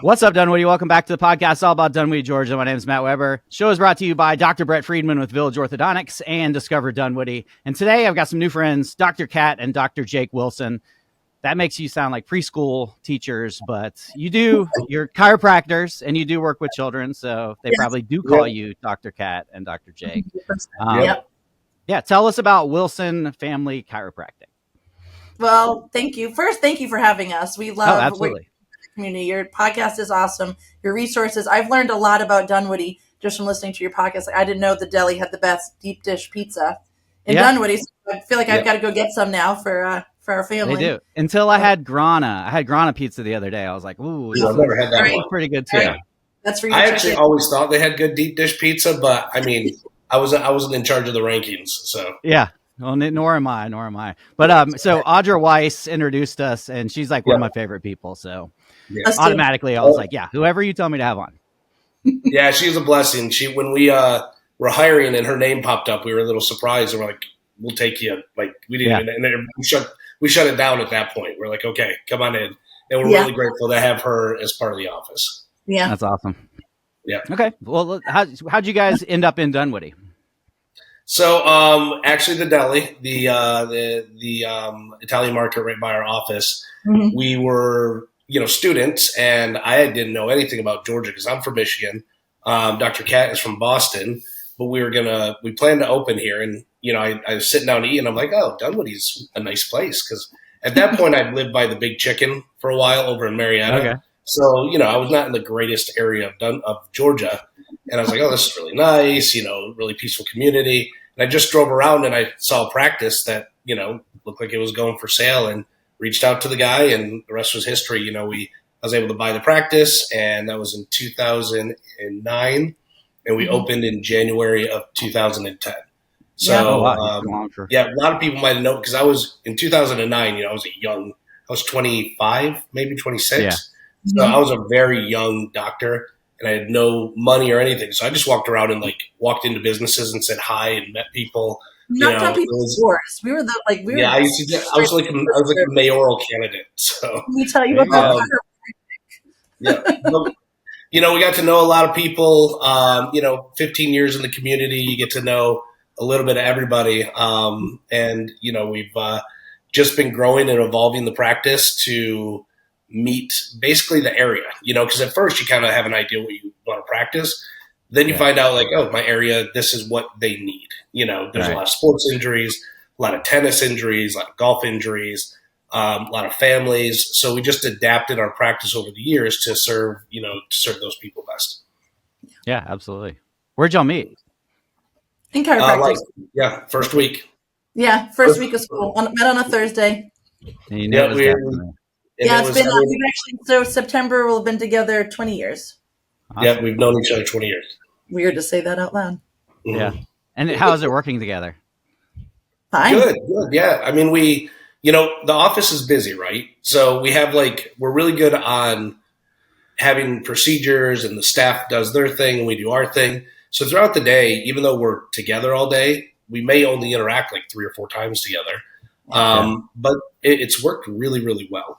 What's up, Dunwoody? Welcome back to the podcast all about Dunwoody, Georgia. My name is Matt Weber. The show is brought to you by Dr. Brett Friedman with Village Orthodontics and Discover Dunwoody. And today I've got some new friends, Dr. Kat and Dr. Jake Wilson. That makes you sound like preschool teachers, but you're chiropractors and you do work with children. So they probably do call you Dr. Kat and Dr. Jake. Yeah. Tell us about Wilson Family Chiropractic. Well, thank you. First, thank you for having us. We love absolutely. Community. Your podcast is awesome. Your resources. I've learned a lot about Dunwoody just from listening to your podcast. I didn't know the deli had the best deep dish pizza in Dunwoody. So I feel like I've got to go get some now for our family. They do. Until I had Grana. I had Grana pizza the other day. I was like, ooh, I've never had that one. Pretty good too. Yeah. That's for you. I actually always thought they had good deep dish pizza, but I mean, I wasn't in charge of the rankings, so yeah. Well, nor am I. But so Audra Weiss introduced us, and she's like one of my favorite people. So automatically, I was like, yeah, whoever you tell me to have on. Yeah, she's a blessing. When we were hiring and her name popped up, we were a little surprised, and we're like, "We'll take you." Like we didn't even, and we shut it down at that point. We're like, "Okay, come on in," and we're really grateful to have her as part of the office. Yeah, that's awesome. Yeah. Okay. Well, how'd you guys end up in Dunwoody? So, actually, the deli, the Italian market right by our office, we were, students, and I didn't know anything about Georgia because I'm from Michigan. Dr. Kat is from Boston, but we planned to open here, and I was sitting down to eat, and I'm like, oh, Dunwoody's a nice place because at that point I'd lived by the Big Chicken for a while over in Marietta. Okay. So, I was not in the greatest area of Georgia. And I was like, oh, this is really nice, really peaceful community. And I just drove around and I saw a practice that, looked like it was going for sale and reached out to the guy, and the rest was history. I was able to buy the practice, and that was in 2009. And we opened in January of 2010. So, a lot of people might know because I was in 2009, I was 25, maybe 26. Yeah. So I was a very young doctor, and I had no money or anything. So I just walked around and walked into businesses and said hi and met people. Not done people's wars. We were I was like a mayoral candidate. So let me tell you about but, we got to know a lot of people. 15 years in the community, you get to know a little bit of everybody. And we've just been growing and evolving the practice to meet basically the area, because at first you kind of have an idea what you want to practice. Then you find out my area, this is what they need. There's a lot of sports injuries, a lot of tennis injuries, a lot of golf injuries, a lot of families. So we just adapted our practice over the years to serve those people best. Yeah, absolutely. Where'd y'all meet? In chiropractic. First week. Yeah, first week of school. Met on a Thursday. And it's been so September we'll have been together 20 years. Awesome. Yeah, we've known each other 20 years. Weird to say that out loud. Mm-hmm. Yeah. And how is it working together? Fine. Good. Yeah. I mean, the office is busy, right? So we have we're really good on having procedures, and the staff does their thing and we do our thing. So throughout the day, even though we're together all day, we may only interact 3 or 4 times together. But it's worked really, really well.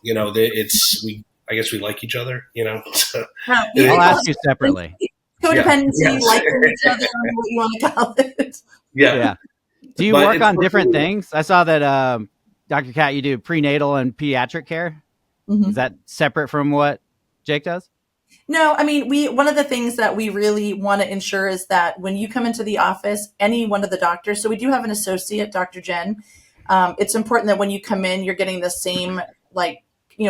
I guess we like each other, So, I'll ask you separately. Codependency, liking each other, what you want to call it. Yeah. Do you work on different things? I saw that, Dr. Kat, you do prenatal and pediatric care. Mm-hmm. Is that separate from what Jake does? No, I mean, one of the things that we really want to ensure is that when you come into the office, any one of the doctors, so we do have an associate, Dr. Jen. It's important that when you come in, you're getting the same,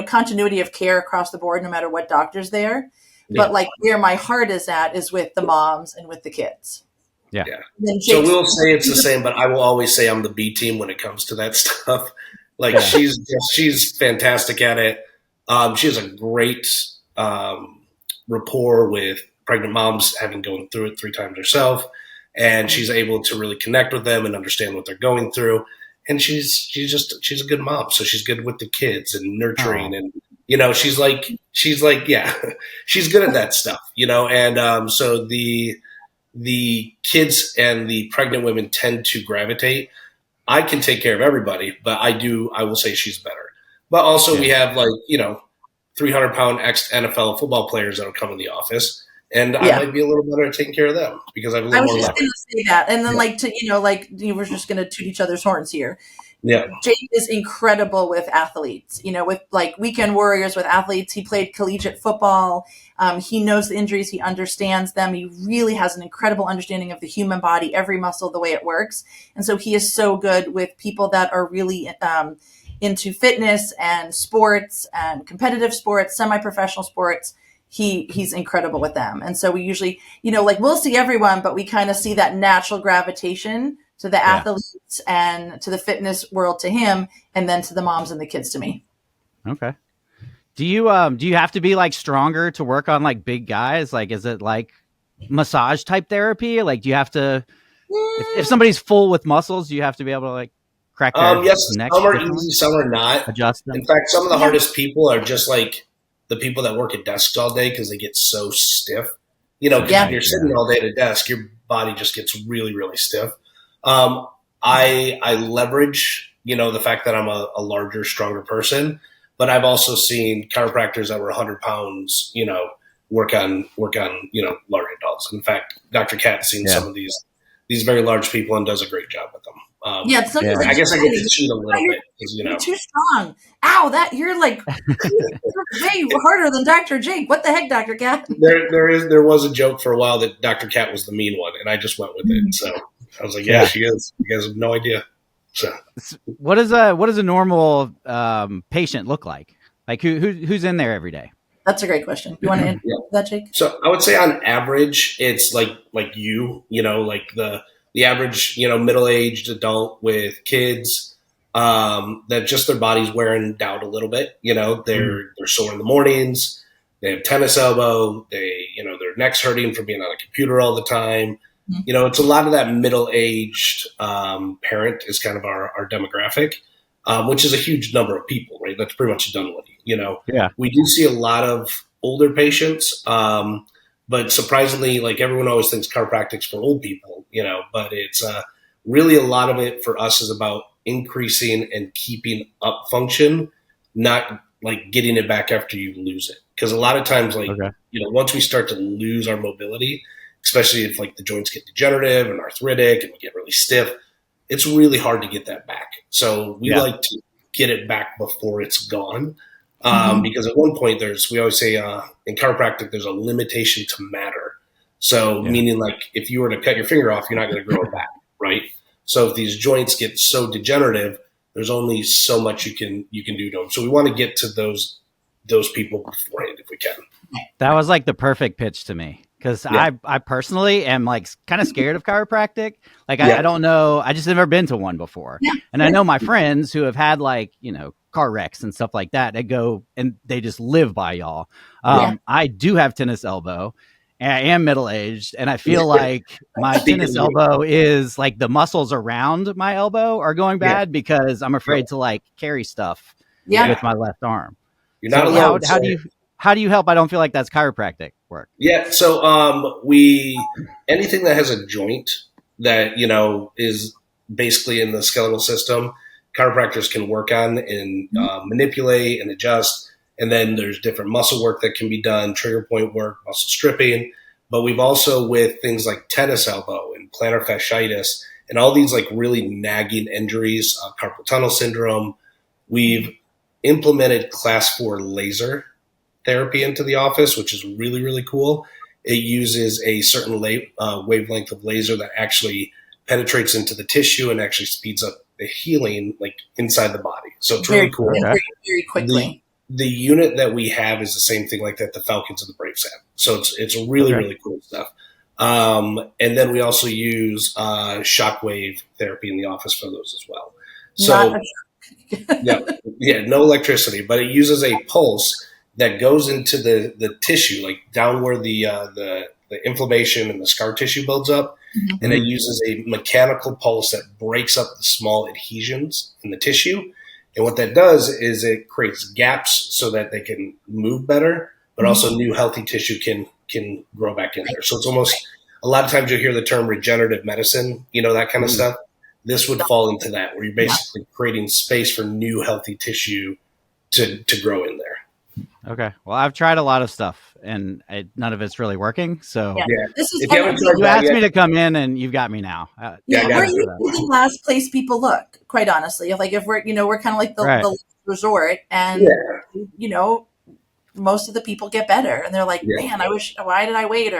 continuity of care across the board, no matter what doctor's there. Yeah. But where my heart is at is with the moms and with the kids. Yeah. So we'll say it's the same, but I will always say I'm the B team when it comes to that stuff. She's fantastic at it. She has a great rapport with pregnant moms, having gone through it 3 times herself, and she's able to really connect with them and understand what they're going through. And she's a good mom, so she's good with the kids and nurturing, and she's she's good at that stuff, and so the kids and the pregnant women tend to gravitate. I can take care of everybody, but I will say she's better. But also we have 300-pound ex-NFL football players that will come in the office. And I might be a little better at taking care of them because I have a little more leverage. I was just going to say that. And then we're just going to toot each other's horns here. Yeah. Jake is incredible with athletes, with like weekend warriors with athletes. He played collegiate football. He knows the injuries. He understands them. He really has an incredible understanding of the human body, every muscle, the way it works. And so he is so good with people that are really into fitness and sports and competitive sports, semi-professional sports. He's incredible with them. And so we usually, we'll see everyone, but we kind of see that natural gravitation to the athletes and to the fitness world to him, and then to the moms and the kids to me. Okay. Do you have to be like stronger to work on like big guys? Like, is it like massage type therapy? Like, do you have to, if somebody's full with muscles, do you have to be able to like crack their neck? Some are easy, some are not. Adjust them. In fact, some of the hardest people are just like the people that work at desks all day because they get so stiff. If you're sitting all day at a desk, your body just gets really, really stiff. I leverage, the fact that I'm a larger, stronger person, but I've also seen chiropractors that were 100 pounds, work on, large adults. In fact, Dr. Cat's seen some of these very large people and does a great job with them. I guess I get to cheat a little bit. You're too strong. Ow, you're like way harder than Dr. Jake. What the heck, Dr. Cat? There was a joke for a while that Dr. Cat was the mean one, and I just went with it. So I was like, yeah, she is. You guys have no idea. So what does a normal patient look like? Like who's in there every day? That's a great question. You want to answer that, Jake? So I would say on average, it's like like the average, middle-aged adult with kids that just their body's wearing down a little bit. They're sore in the mornings. They have tennis elbow. Their neck's hurting from being on a computer all the time. It's a lot of that middle-aged parent is kind of our demographic, which is a huge number of people, right? That's pretty much Dunwoody. We do see a lot of older patients, but surprisingly, like everyone always thinks chiropractic's for old people, but it's really a lot of it for us is about increasing and keeping up function, not like getting it back after you lose it. Because a lot of times, once we start to lose our mobility, especially if like the joints get degenerative and arthritic and we get really stiff, it's really hard to get that back. So we like to get it back before it's gone. Because at one point we always say in chiropractic, there's a limitation to matter. So meaning like if you were to cut your finger off, you're not going to grow it back. Right. So if these joints get so degenerative, there's only so much you can do to them. So we want to get to those people beforehand if we can. That was like the perfect pitch to me. Because I personally am like kind of scared of chiropractic. Like I don't know. I just never been to one before. And I know my friends who have had like, car wrecks and stuff like that. They go and they just live by y'all. I do have tennis elbow and I am middle-aged. And I feel like my tennis elbow is like the muscles around my elbow are going bad because I'm afraid to like carry stuff with my left arm. You're not allowed. How do you help? I don't feel like that's chiropractic work. Yeah. So anything that has a joint that, is basically in the skeletal system, chiropractors can work on and manipulate and adjust. And then there's different muscle work that can be done, trigger point work, muscle stripping. But we've also with things like tennis elbow and plantar fasciitis and all these like really nagging injuries, carpal tunnel syndrome, we've implemented class 4 laser therapy into the office, which is really, really cool. It uses a certain wavelength of laser that actually penetrates into the tissue and actually speeds up the healing like inside the body. So it's really cool. Very, very quickly. The unit that we have is the same thing like that the Falcons and the Braves have. So it's really, really cool stuff. And then we also use shockwave therapy in the office for those as well. So no electricity, but it uses a pulse that goes into the tissue, like down where the inflammation and the scar tissue builds up. And it uses a mechanical pulse that breaks up the small adhesions in the tissue. And what that does is it creates gaps so that they can move better, but also new healthy tissue can grow back in there. So it's almost a lot of times you'll hear the term regenerative medicine, that kind of stuff. This would fall into that, where you're basically creating space for new healthy tissue to grow in there. Okay. Well, I've tried a lot of stuff and none of it's really working. So Yeah. Yeah. This is If you haven't tried you that asked yet, me to come in and you've got me now. Yeah, I got we're it. usually the last place people look, quite honestly. If we're, we're kind of like Right. the last resort, and, Yeah. most of the people get better and they're like, Yeah. man, why did I wait?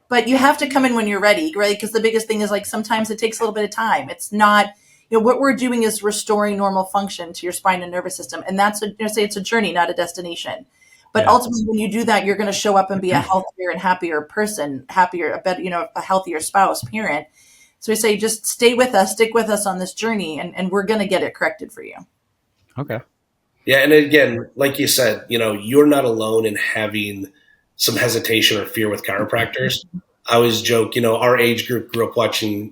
But you have to come in when you're ready, right? Because the biggest thing is like sometimes it takes a little bit of time. It's not, what we're doing is restoring normal function to your spine and nervous system. And say it's a journey, not a destination. But Yeah. ultimately, when you do that, you're going to show up and be a healthier and happier person, a better, a healthier spouse, parent. So we say, just stay with us, stick with us on this journey, and we're going to get it corrected for you. Okay. Yeah. And again, like you said, you're not alone in having some hesitation or fear with chiropractors. I always joke, our age group grew up watching,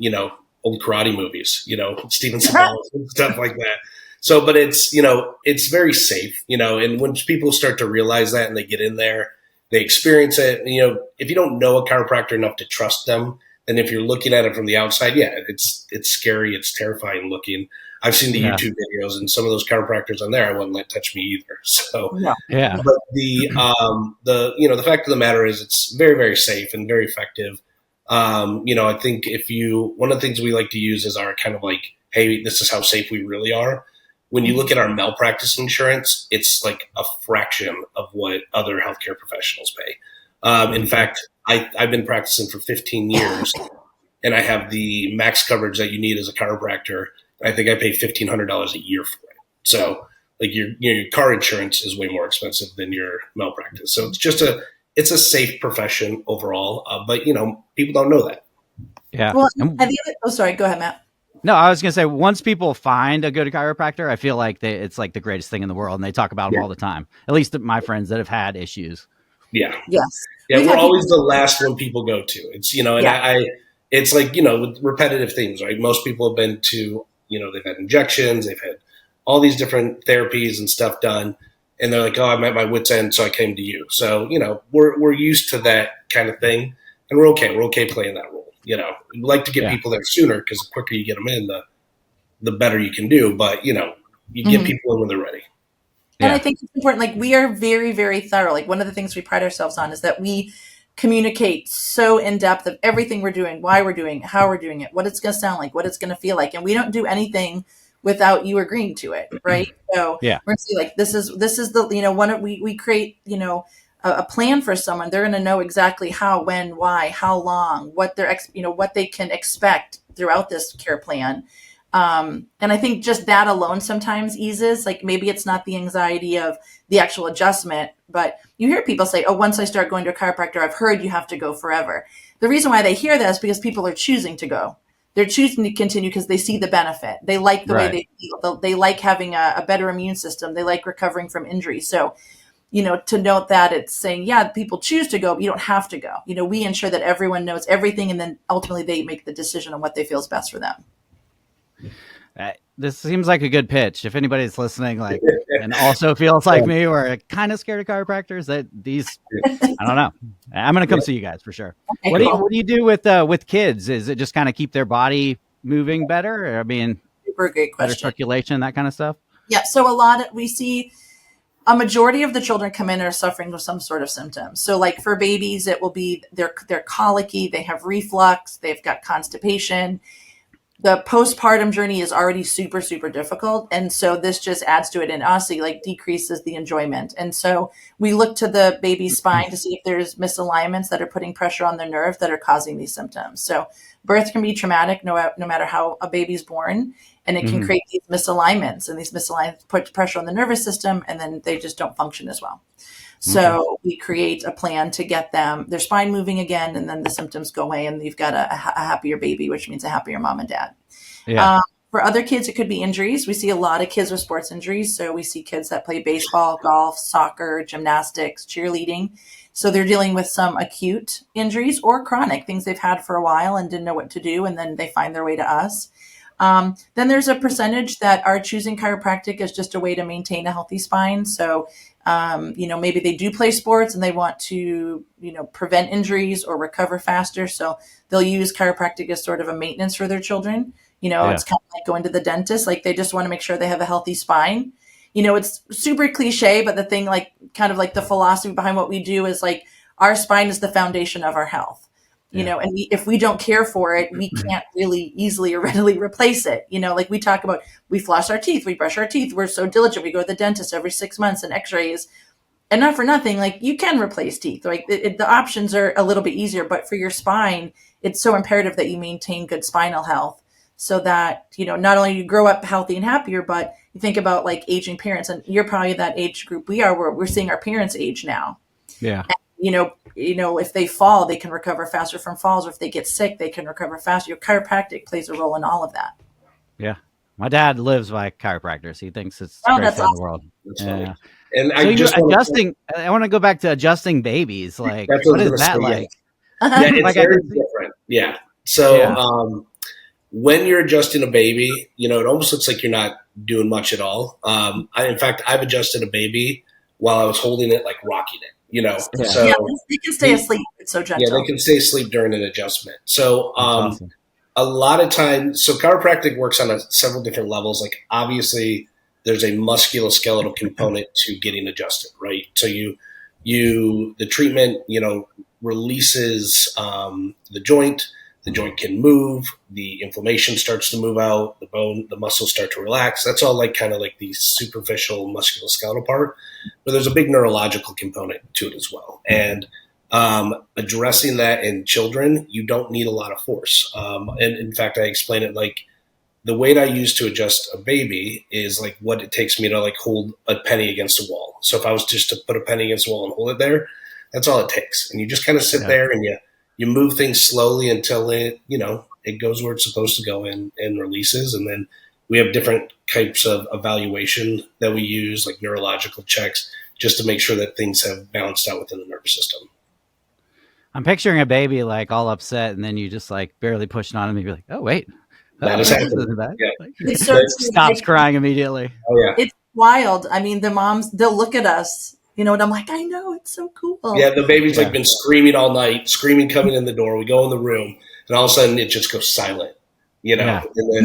old karate movies, Steven Seagal and stuff like that. So, but it's very safe, and when people start to realize that and they get in there, they experience it, if you don't know a chiropractor enough to trust them, then if you're looking at it from the outside, yeah, it's scary. It's terrifying looking. I've seen the YouTube videos and some of those chiropractors on there, I wouldn't let touch me either. So, Yeah. but the fact of the matter is it's very, very safe and very effective. I think one of the things we like to use is our kind of like, hey, this is how safe we really are. When you look at our malpractice insurance, it's like a fraction of what other healthcare professionals pay. In fact, I've been practicing for 15 years and I have the max coverage that you need as a chiropractor. I think I pay $1,500 a year for it. So like your car insurance is way more expensive than your malpractice. So it's a safe profession overall. But people don't know that. Yeah. Well, sorry, go ahead, Matt. No, I was going to say, once people find a good chiropractor, I feel like it's like the greatest thing in the world. And they talk about them all the time, at least my friends that have had issues. Yeah. Yes. Yeah. We're always the last one people go to. It's, and it's like, with repetitive things, right? Most people have been to, they've had injections, they've had all these different therapies and stuff done. And they're like, oh, I'm at my wit's end, so I came to you. So, we're used to that kind of thing. And we're okay. We're okay playing that role. We'd like to get people there sooner because the quicker you get them in, the better you can do. But, you get people in when they're ready. And I think it's important. Like, we are very, very thorough. Like, one of the things we pride ourselves on is that we communicate so in depth of everything we're doing, why we're doing it, how we're doing it, what it's going to sound like, what it's going to feel like. And we don't do anything without you agreeing to it. Right. So we're going to see, like, this is the, we create, a plan for someone. They're going to know exactly how, when, why, how long, what what they can expect throughout this care plan. And I think just that alone sometimes eases, like, maybe it's not the anxiety of the actual adjustment, but you hear people say, oh, once I start going to a chiropractor, I've heard you have to go forever. The reason why they hear that is because people are choosing to go. They're choosing to continue because they see the benefit. They like the way they feel. They like having a better immune system. They like recovering from injury. So, to note that it's saying, yeah, people choose to go, but you don't have to go. We ensure that everyone knows everything, and then ultimately they make the decision on what they feel is best for them. This seems like a good pitch. If anybody's listening, like, and also feels like me, or kind of scared of chiropractors, I don't know. I'm going to come see you guys for sure. Okay, what do you do with kids? Is it just kind of keep their body moving better? I mean, super great question. Better circulation, that kind of stuff. Yeah. So we see a majority of the children come in are suffering with some sort of symptoms. So like for babies, it will be they're colicky, they have reflux, they've got constipation. The postpartum journey is already super, super difficult. And so this just adds to it and honestly like decreases the enjoyment. And so we look to the baby's spine to see if there's misalignments that are putting pressure on the nerve that are causing these symptoms. So birth can be traumatic no matter how a baby's born. And it can create these misalignments, and these misalignments put pressure on the nervous system, and then they just don't function as well. So we create a plan to get their spine moving again, and then the symptoms go away, and you've got a happier baby, which means a happier mom and dad. Yeah. For other kids, it could be injuries. We see a lot of kids with sports injuries. So we see kids that play baseball, golf, soccer, gymnastics, cheerleading. So they're dealing with some acute injuries or chronic things they've had for a while and didn't know what to do, and then they find their way to us. Then there's a percentage that are choosing chiropractic as just a way to maintain a healthy spine. So, maybe they do play sports and they want to, prevent injuries or recover faster. So they'll use chiropractic as sort of a maintenance for their children. It's kind of like going to the dentist. Like they just want to make sure they have a healthy spine. it's super cliche, but the thing, like, kind of like the philosophy behind what we do is like our spine is the foundation of our health. And if we don't care for it, we can't really easily or readily replace it. Like we talk about, we floss our teeth, we brush our teeth, we're so diligent, we go to the dentist every 6 months and x-rays. And not for nothing, like you can replace teeth. Like the options are a little bit easier, but for your spine, it's so imperative that you maintain good spinal health so that, not only you grow up healthy and happier, but you think about like aging parents, and you're probably that age group we are, where we're seeing our parents age now. Yeah. And, if they fall, they can recover faster from falls, or if they get sick, they can recover faster. Your chiropractic plays a role in all of that. Yeah. My dad lives by chiropractors. He thinks it's the greatest thing in the world. That's Yeah. funny. And So you're adjusting. I want to go back to adjusting babies. Like, That's what I is was that gonna say, like? Yeah, it's Like, very different. Yeah. So Yeah. when you're adjusting a baby, it almost looks like you're not doing much at all. In fact, I've adjusted a baby while I was holding it, like rocking it. Yeah. So Yeah, they can stay asleep. It's so yeah, gentle. they can stay asleep during an adjustment. So That's awesome. a lot of times, so chiropractic works on several different levels. Like obviously, there's a musculoskeletal component to getting adjusted, right? So the treatment, releases the joint. The joint can move. The inflammation starts to move out. The muscles start to relax. That's all like kind of like the superficial musculoskeletal part. But there's a big neurological component to it as well. And addressing that in children, you don't need a lot of force. And in fact, I explain it like the weight I use to adjust a baby is like what it takes me to like hold a penny against a wall. So if I was just to put a penny against a wall and hold it there, that's all it takes. And you just kind of sit there and you move things slowly until it goes where it's supposed to go and releases. And then we have different types of evaluation that we use, like neurological checks, just to make sure that things have balanced out within the nervous system. I'm picturing a baby like all upset, and then you just like barely push it on him, and you're like, "Oh wait, That is happening. Yeah. It's so stops crying immediately." Oh yeah, it's wild. I mean, the moms, they'll look at us, and I'm like, I know, it's so cool. Yeah, the baby's like been screaming all night, screaming coming in the door. We go in the room, and all of a sudden it just goes silent. Yeah. And then,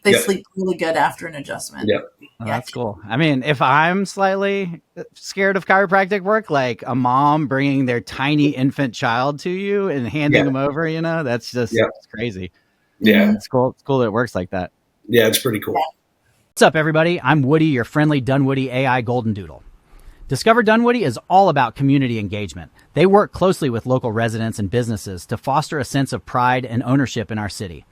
they sleep really good after an adjustment. Yeah. Oh, that's cool. I mean, if I'm slightly scared of chiropractic work, like a mom bringing their tiny infant child to you and handing them over, that's just it's crazy. Yeah. It's cool. It's cool that it works like that. Yeah, it's pretty cool. What's up, everybody? I'm Woody, your friendly Dunwoody AI Golden Doodle. Discover Dunwoody is all about community engagement. They work closely with local residents and businesses to foster a sense of pride and ownership in our city.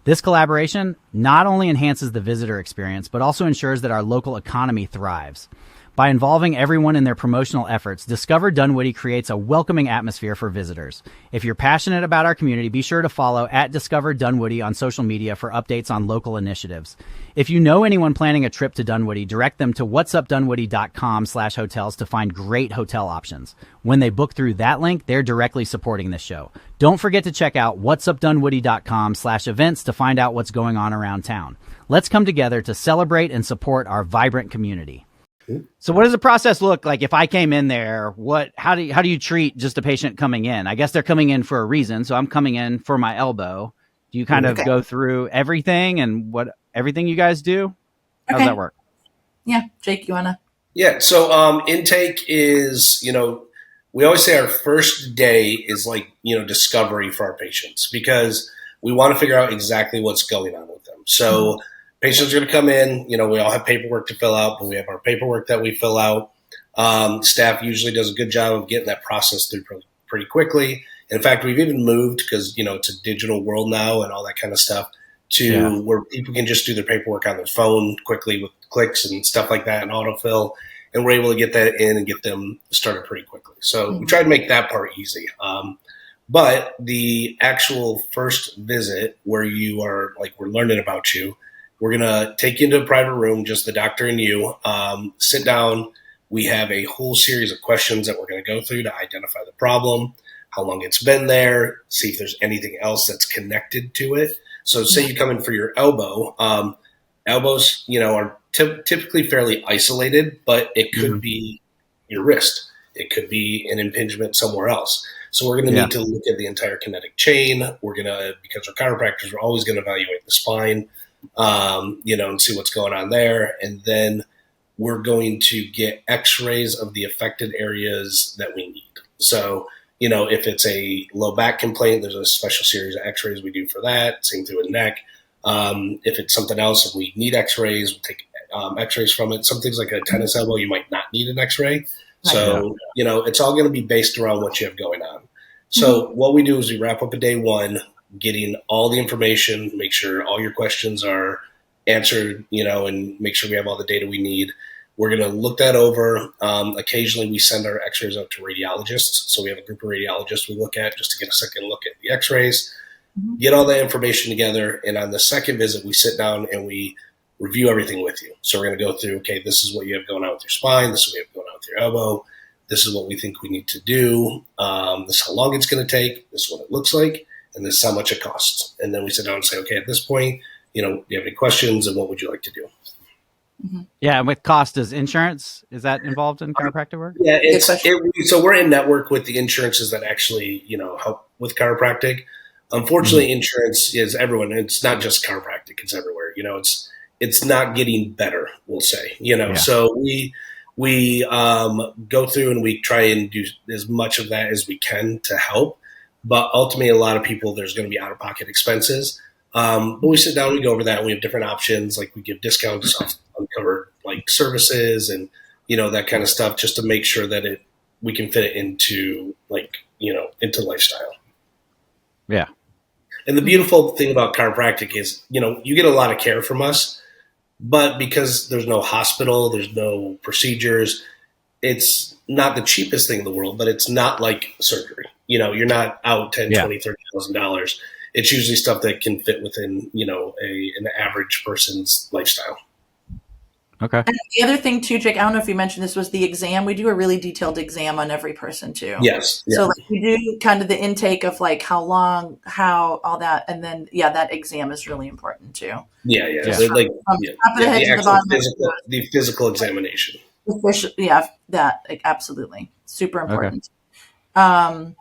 This collaboration not only enhances the visitor experience, but also ensures that our local economy thrives. By involving everyone in their promotional efforts, Discover Dunwoody creates a welcoming atmosphere for visitors. If you're passionate about our community, be sure to follow @Discover Dunwoody on social media for updates on local initiatives. If you know anyone planning a trip to Dunwoody, direct them to whatsupdunwoody.com/hotels to find great hotel options. When they book through that link, they're directly supporting this show. Don't forget to check out whatsupdunwoody.com/events to find out what's going on around town. Let's come together to celebrate and support our vibrant community. So what does the process look like if I came in there? How do you treat just a patient coming in? I guess they're coming in for a reason. So I'm coming in for my elbow. Do you kind of go through everything and everything you guys do? How does that work? Yeah. Jake, you want to? Yeah. So intake is, we always say our first day is like, discovery for our patients, because we want to figure out exactly what's going on with them. So patients are going to come in, we all have paperwork to fill out, but we have our paperwork that we fill out. Staff usually does a good job of getting that process through pretty quickly. In fact, we've even moved, because, it's a digital world now and all that kind of stuff, to where people can just do their paperwork on their phone quickly with clicks and stuff like that and autofill. And we're able to get that in and get them started pretty quickly. So we try to make that part easy. But the actual first visit where you are like, we're learning about you, we're going to take you into a private room, just the doctor and you, sit down. We have a whole series of questions that we're going to go through to identify the problem, how long it's been there, see if there's anything else that's connected to it. So say you come in for your elbow. Elbows, are typically fairly isolated, but it could be your wrist. It could be an impingement somewhere else. So we're going to need to look at the entire kinetic chain. We're going to, because we're chiropractors, we're always going to evaluate the spine, and see what's going on there. And then we're going to get x-rays of the affected areas that we need. So, if it's a low back complaint, there's a special series of x-rays we do for that. Same thing with neck. If it's something else, if we need x-rays, we'll take x-rays from it. Some things like a tennis elbow, you might not need an x-ray. So, it's all going to be based around what you have going on. So what we do is we wrap up a day one, getting all the information, make sure all your questions are answered, and make sure we have all the data we need. We're going to look that over. Occasionally we send our x-rays out to radiologists. So we have a group of radiologists we look at just to get a second look at the x-rays, get all that information together. And on the second visit, we sit down and we review everything with you. So we're going to go through, okay, this is what you have going on with your spine. This is what you have going on with your elbow. This is what we think we need to do. This is how long it's going to take. This is what it looks like. And this is how much it costs. And then we sit down and say, okay, at this point, do you have any questions and what would you like to do? Yeah, and with cost, is insurance, is that involved in chiropractic work? Yeah, so we're in network with the insurances that actually, help with chiropractic. Unfortunately, insurance is everyone. It's not just chiropractic; it's everywhere. It's not getting better. We'll say, So we go through and we try and do as much of that as we can to help. But ultimately, a lot of people, there's going to be out of pocket expenses. But we sit down, we go over that, and we have different options. Like we give discounts off uncovered like services and, that kind of stuff just to make sure that we can fit it into into lifestyle. Yeah. And the beautiful thing about chiropractic is, you get a lot of care from us, but because there's no hospital, there's no procedures, it's not the cheapest thing in the world, but it's not like surgery. You're not out $10,000, $20,000, $30,000. It's usually stuff that can fit within, an average person's lifestyle. Okay. And the other thing too, Jake, I don't know if you mentioned this, was the exam. We do a really detailed exam on every person too. Yes. Yeah. So we do kind of the intake of how long, how, all that. And then, that exam is really important too. Yeah. Yeah. Top of the head to the bottom. The physical examination. That absolutely. Super important. Okay.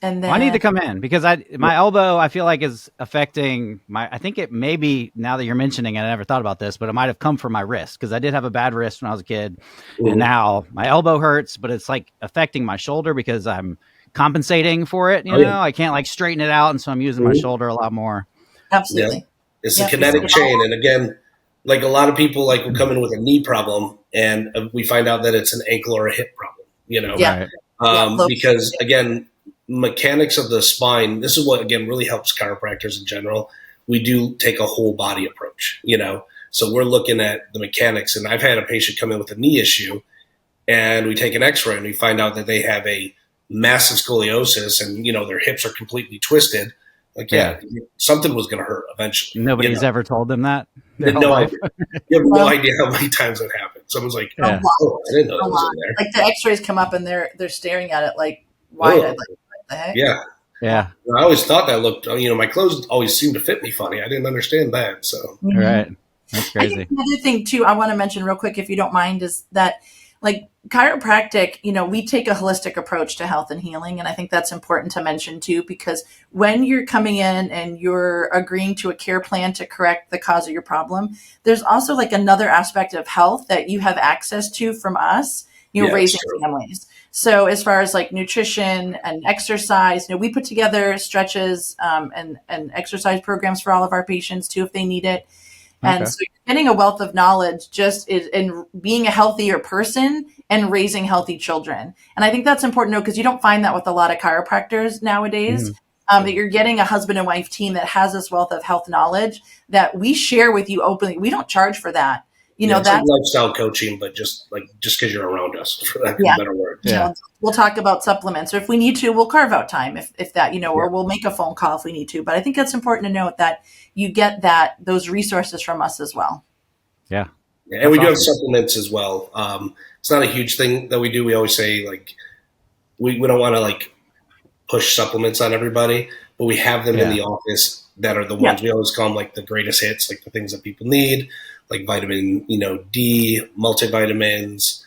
And then I need to come in because my elbow, I feel like is affecting I think it may be, now that you're mentioning it, I never thought about this, but it might have come from my wrist because I did have a bad wrist when I was a kid. And now my elbow hurts, but it's affecting my shoulder because I'm compensating for it. I can't straighten it out. And so I'm using my shoulder a lot more. Absolutely. Yeah. It's a kinetic chain. And again, a lot of people will come in with a knee problem and we find out that it's an ankle or a hip problem, Right. Because again, mechanics of the spine, this is what, again, really helps chiropractors in general. We do take a whole body approach, So we're looking at the mechanics. And I've had a patient come in with a knee issue and we take an x-ray and we find out that they have a massive scoliosis and, their hips are completely twisted. Something was going to hurt eventually. Nobody's ever told them that? No idea. You have no idea how many times that happened. Someone's like, I didn't know that was in there. The x-rays come up and they're staring at it wide-eyed, what the heck? Yeah. I always thought that looked, my clothes always seemed to fit me funny. I didn't understand that. So, Right. That's crazy. I think another thing too, I want to mention real quick, if you don't mind, is that chiropractic, we take a holistic approach to health and healing. And I think that's important to mention too, because when you're coming in and you're agreeing to a care plan to correct the cause of your problem, there's also another aspect of health that you have access to from us, raising families. So as far as nutrition and exercise, we put together stretches and exercise programs for all of our patients too, if they need it. And so you're getting a wealth of knowledge just in being a healthier person and raising healthy children. And I think that's important to know because you don't find that with a lot of chiropractors nowadays. That you're getting a husband and wife team that has this wealth of health knowledge that we share with you openly. We don't charge for that. That's like lifestyle coaching, but just because you're around us, for lack of a better word. Yeah. We'll talk about supplements, or if we need to, we'll carve out time if that, or we'll make a phone call if we need to. But I think that's important to note that you get those resources from us as well. Yeah. And we do have supplements as well. It's not a huge thing that we do. We always say we don't want to push supplements on everybody, but we have them in the office that are the ones we always call them the greatest hits, the things that people need. Like vitamin, D, multivitamins,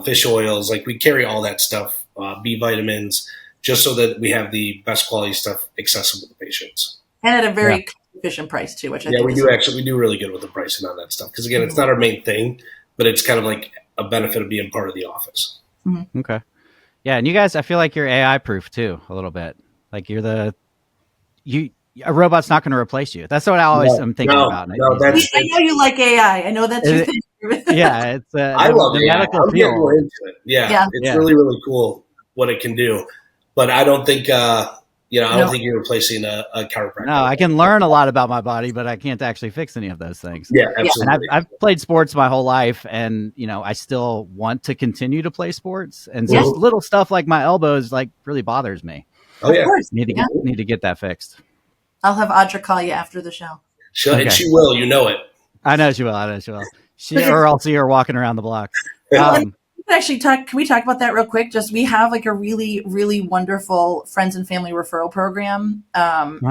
fish oils. We carry all that stuff, B vitamins, just so that we have the best quality stuff accessible to patients. And at a very efficient price too, which I think we do really good with the pricing on that stuff. Because again, it's not our main thing, but it's kind of like a benefit of being part of the office. Mm-hmm. Okay. Yeah. And you guys, I feel like you're AI proof too, a little bit. Like a robot's not going to replace you. That's what I always am thinking about. I know you like AI. I know that's your thing. Yeah. It's I love the AI. medical I'm getting field. more into it. Yeah. It's really, really cool what it can do. But I don't think, I don't think you're replacing a chiropractor. No, I can learn a lot about my body, but I can't actually fix any of those things. Yeah, absolutely. And I've played sports my whole life, and I still want to continue to play sports. And just little stuff like my elbows like really bothers me. Oh yeah, of course. Need to get that fixed. I'll have Audra call you after the show. And she will. You know it. I know she will. Or I'll see her walking around the block. Can we talk about that real quick? We have like a really, really wonderful friends and family referral program,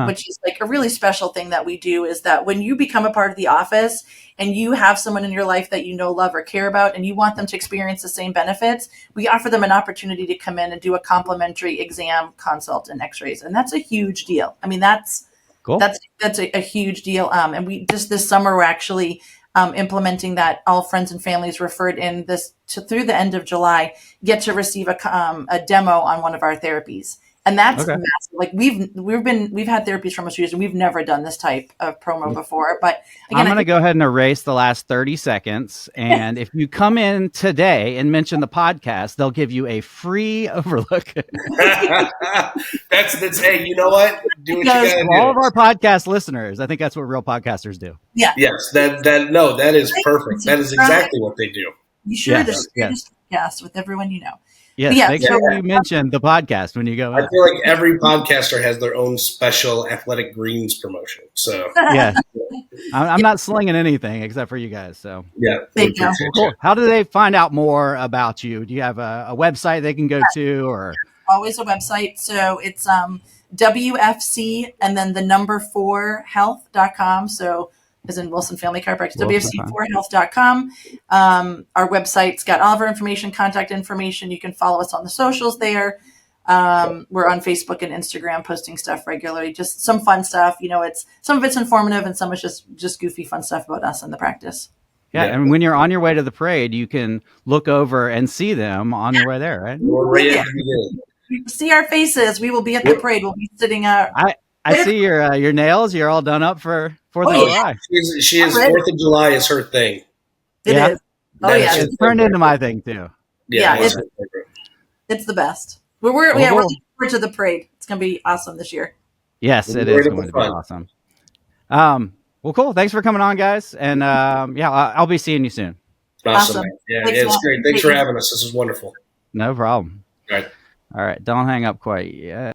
which is like a really special thing that we do, is that when you become a part of the office and you have someone in your life that love or care about, and you want them to experience the same benefits, we offer them an opportunity to come in and do a complimentary exam, consult, and x-rays. And that's a huge deal. I mean, that's cool. That's a huge deal. And we just this summer, we're actually implementing that all friends and families referred in through the end of July get to receive a demo on one of our therapies. And that's massive. Like we've had therapies for almost years, and we've never done this type of promo before. But again, I'm going to go ahead and erase the last 30 seconds. And if you come in today and mention the podcast, they'll give you a free overlook. That's hey, you know what? Do what you got to do. All of our podcast listeners, I think that's what real podcasters do. Yeah. Yes. That is perfect. That is exactly what they do. You share this podcast with everyone you know. Yes, make sure you mention the podcast when you go in. I feel like every podcaster has their own special athletic greens promotion. So yeah, I'm not slinging anything except for you guys. So yeah, cool. How do they find out more about you? Do you have a website they can go to, or always a website? So it's WFC and then the number 4 health.com. So as in Wilson Family Chiropractic, WFC4health.com. Our website's got all of our information, contact information. You can follow us on the socials there. We're on Facebook and Instagram posting stuff regularly, just some fun stuff. Some of it's informative and some is just goofy fun stuff about us and the practice. Yeah, and when you're on your way to the parade, you can look over and see them on your way there, right? We're right at the beginning. You can see our faces. We will be at the parade. We'll be sitting out. I see your nails. You're all done up for 4th of July. She is 4th of July is her thing. It is. It's turned into my thing too. Yeah, it's the best. We're looking forward to the parade. It's going to be awesome this year. Yes, it is going to be awesome. Well, cool. Thanks for coming on, guys. And I'll be seeing you soon. Awesome. Yeah, it's great. Thanks for having us. This is wonderful. No problem. All right. Don't hang up quite yet.